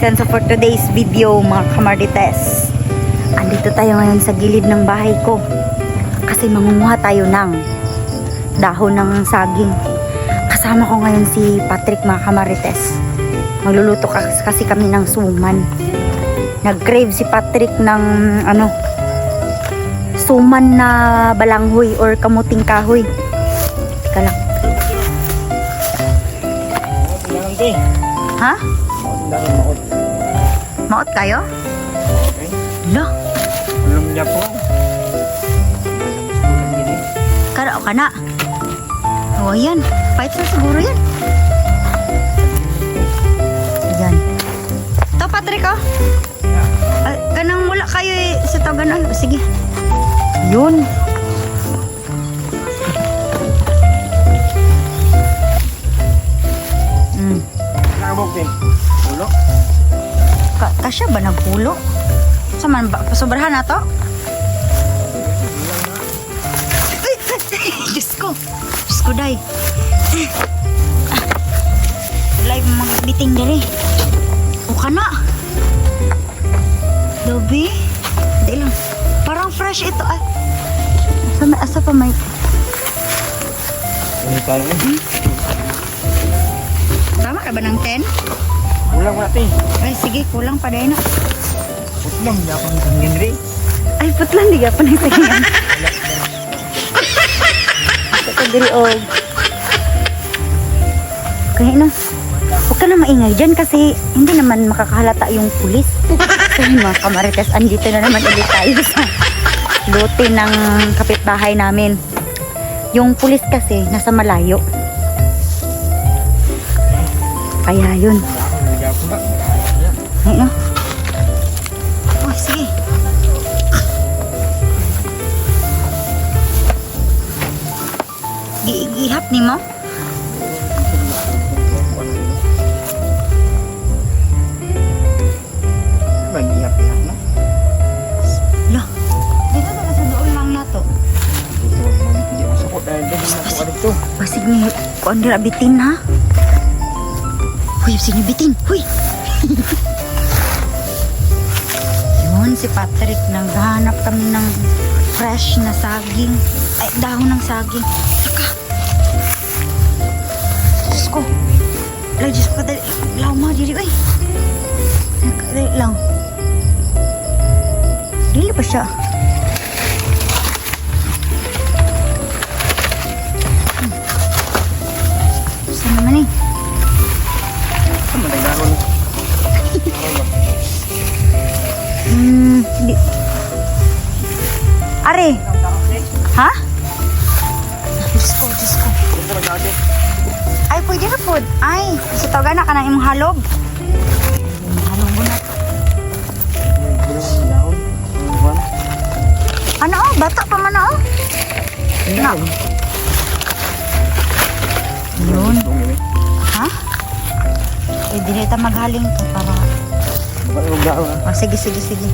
location. So for today's video mga kamardites, andito tayo ngayon sa gilid ng bahay ko kasi mangunguha tayo ng dahon ng saging. Kasama ko ngayon si Patrick mga kamardites. Magluluto kasi kami ng suman. Nag-crave si Patrick ng suman na balanghoy or kamuting kahoy. Teka lang. Ha? Maot kayo? Lo? Belum niya po. Kada o kana? O yan. Fight na siguro yan. Yan. Ito Patrick oh. Kanang wala kayo sa tawagan. Sige. Yun. Nakabok din. Pulo. Kasya ba nagpulo? Saman ba? Pasobrahan na to? Diyos ko. Diyos ko, day. Live magbiting dali. O ka na. Dobi. Hindi lang. Parang fresh ito. Ay. Asa pa may... Ini tayo. Tama ka ba ng 10? Kulang mo natin. Ay, sige. Kulang pa dahil na. Putlong niya akong tingin rin. Ay, putlan. Di ka pa nagsagingan. Ito diri o. Kaya na. Huwag ka na maingay dyan kasi hindi naman makakahalata yung pulis. So mga kamarites, andito na naman ulit tayo sa lote ng kapitbahay namin. Yung pulis kasi nasa malayo. Kaya yun. Ay, no? Oh, sige. Gihap ni mo? Mag-ihap-ihap na. Lo, dito na sa doon lang na to. Hindi masukot dahil dahil na ako dito. Basig ni kuan dira bitin ha. Huy, sino bitin? Huy. Yun si Patrick, naghahanap kami ng fresh na saging. Ay, dahon ng saging. Saka. Diyos ko. Ay, Diyos ko, kadali. Law mo, diri, uy. Kadali lang. Dili pa siya. Saan naman eh? Ano magdagdagon? Di. Are. Ha? Diyos ko, Diyos ko. Ay, pwede na po. Ay, sa tawagan na ka ng imong halog. Halog mo na. Ano oh? Bata pa man oh? Na. Yun. Ha? Eh, di na maghaling to para... Oh, sige, sige, sige.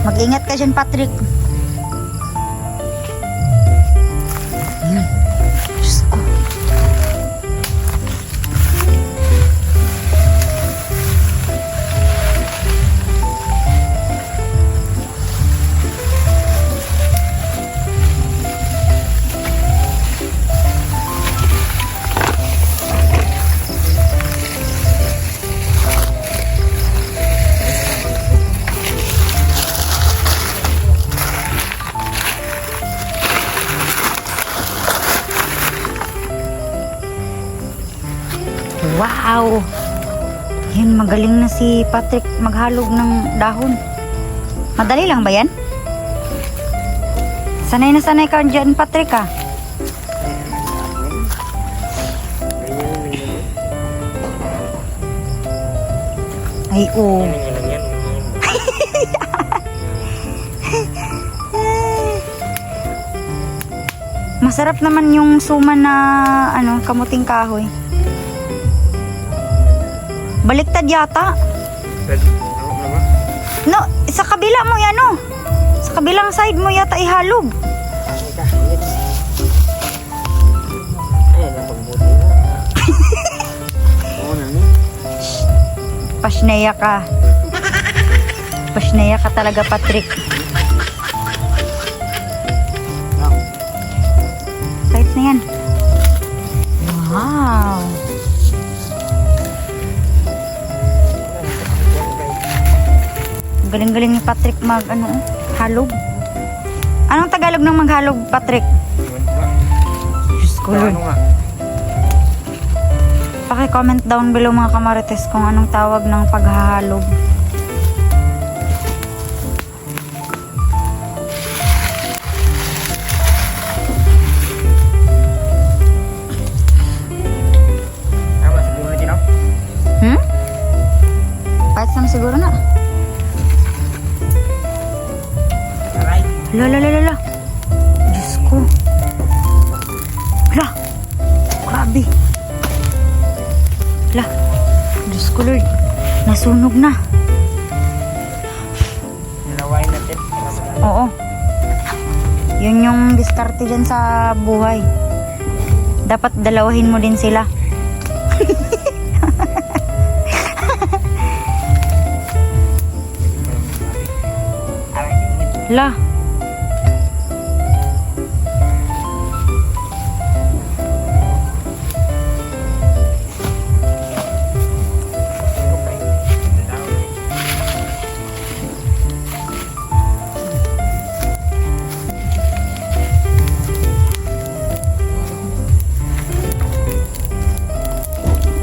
Mag-ingat ka dyan, Patrick. Diyos ko. Wow! Yan, magaling na si Patrick maghalog ng dahon. Madali lang ba yan? Sanay na sanay ka dyan, Patrick, ah. Ay, oo. Masarap naman yung suman na kamuting kahoy. Baliktad yata. No, sa kabila mo yan oh. Sa kabilang side mo yata ihalog. Pasneya ka. Pasneya ka talaga, Patrick. Kahit na yan. Wow. Galing-galing ni Patrick mag halog. Anong Tagalog ng maghalog, Patrick? Diyos ko, Lord. Ano nga? Paki-comment down below mga kamarites kung anong tawag ng paghahalog. Tama, siguro na tinaw. Kahit saan siguro na. Aray. Lala. Diyos ko. La. Grabe. La. Diyos ko, Lord. Nasunog na. Nilawain natin. Oo. Yun yung diskarte dyan sa buhay. Dapat dalawahin mo din sila. La.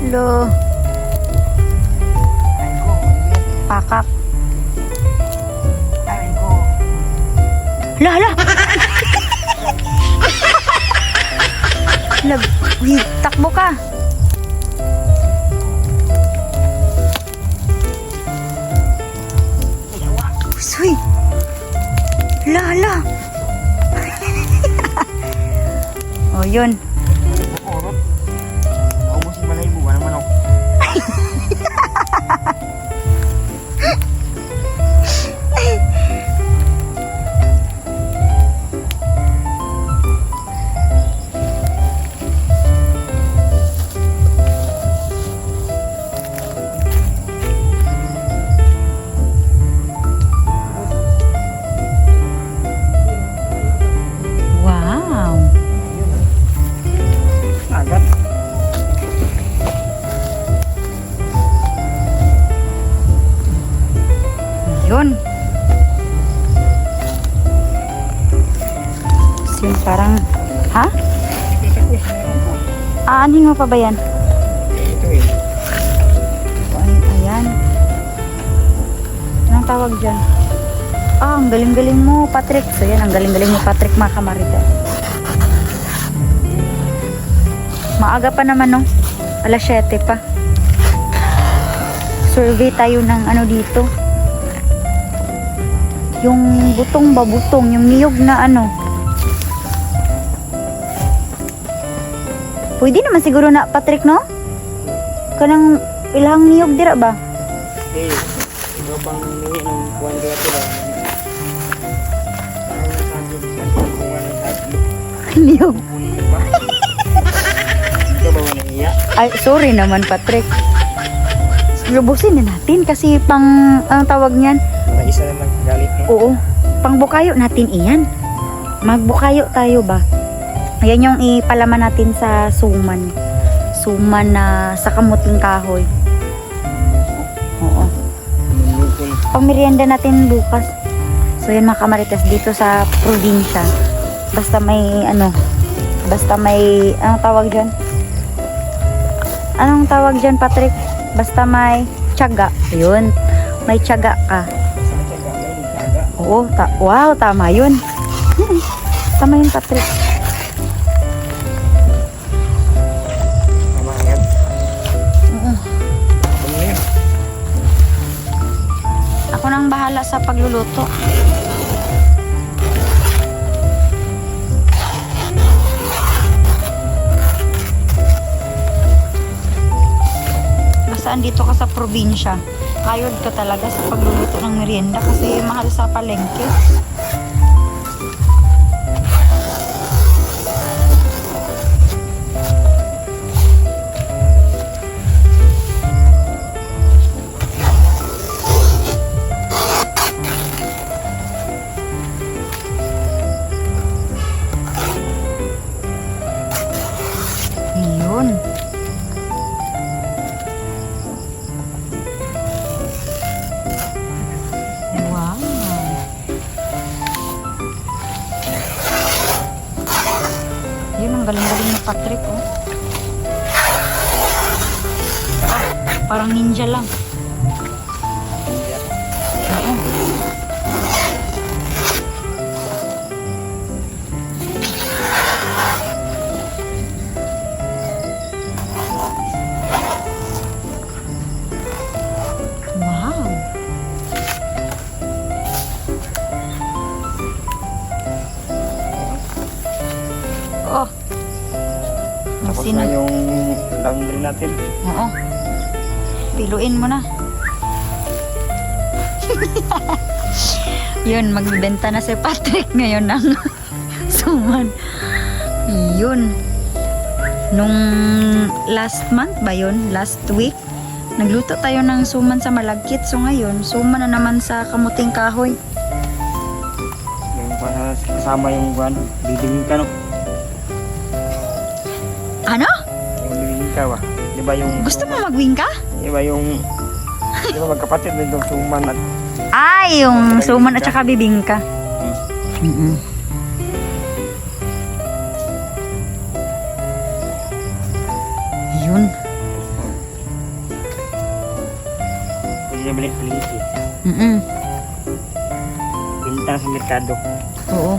Lo. Pakak. Hala. Lag, takbo ka. Uy. Hala. Oh, yun. Bukurot. Naubos yung balay buwan ng manok. Wow. Agad. Yun. Yung parang, ha? Aanhin mo pa ba yan? Ito eh. Ayan. Anong tawag dyan? Ah, ang galing-galing mo, Patrick. So yan, ang galing-galing mo, Patrick, mga kamarita. Maaga pa naman, no? Alas 7 pa. Survey tayo ng ano dito. Yung butong ba, butong, yung niyog na ano. Pwede naman siguro na, Patrick, no? Kanang ilang niyog dira ba? Eh, ito pang nuwi ng kuwan kaya ito lang. Parang nasabi ng bunga ng tatlo. Niyog. Pupunin ba? Hindi ka ba manaiya? Ay, sorry naman, Patrick. Lubusin na natin kasi pang, ang tawag niyan, May isa naman galit no? oo, pang bukayo natin iyan. Magbukayo tayo ba? Ayan yung ipalaman natin sa suman. Suman na sa kamuting kahoy. Oo. Lukon. Pang merienda natin bukas. So yan mga kamaritas dito sa probinsya. Basta may ano, basta may, anong tawag dyan? Anong tawag dyan, Patrick? Basta may tiyaga. Yun. May tiyaga ka. Oo, wow, tama yun. Tama yun, Patrick. Tama yan. Ano na yun? Ako nang bahala sa pagluluto. Basta andito ka sa probinsya, kayod ka talaga sa pagluluto ng merienda kasi mahal sa palengke. Yun. Wow. Yun, ang galing-galing na Patrick, oh. Parang ninja lang. Oo. Wow. Oh. Tapos Sino? na yung laundry natin. Oo. Piluin mo na. Yun, magbibenta na si Patrick ngayon ng suman. Yun. Nung last month ba yun? Last week? Nagluto tayo ng suman sa Malagkit. So ngayon, suman na naman sa kamuting kahoy. Yung kasama yung buwan. Bibingin ka, no? Ano? Yung bibingin ka ba? Di ba yung... Gusto mo magwing ka? Di ba yung... Di ba magkapatid din itong suman at... Ay, yung suman at saka bibingka. Mm-mm. Yun. Pwede na balik palingki. Mm-mm. Binta sa merkado. Oo.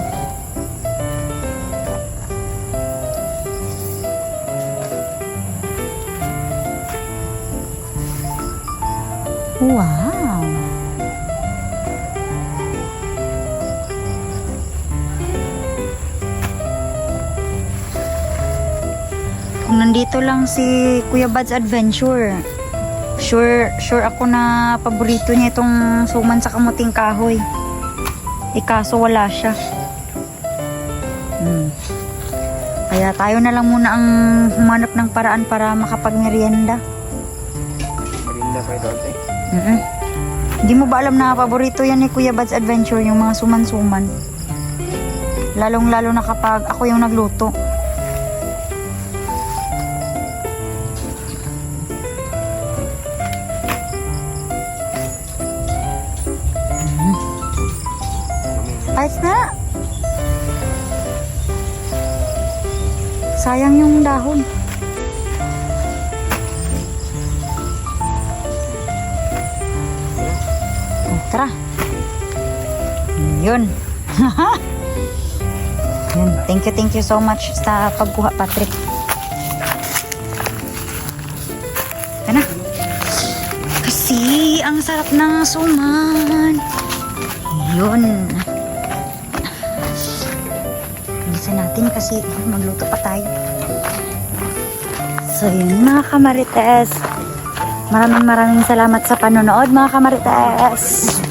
Wow. Kung nandito lang si Kuya Bad's Adventure, sure ako na paborito niya itong suman sa kamuting kahoy. Kaso wala siya. Kaya tayo na lang muna ang humanap ng paraan para makapagmerienda. Marinda pa ito ate. Hindi mo ba alam na paborito yan ni Kuya Bad's Adventure, yung mga suman-suman? Lalong-lalo na kapag ako yung nagluto. Ayos na. Sayang yung dahon. Tara. Yun. Yun. Thank you so much sa pagkuha, Patrick. Ito na. Kasi ang sarap ng suman. Yun. Bilisan natin kasi magluto pa tayo. So yun mga kamarites. Maraming salamat sa panonood mga kamarites.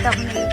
dahon na yun.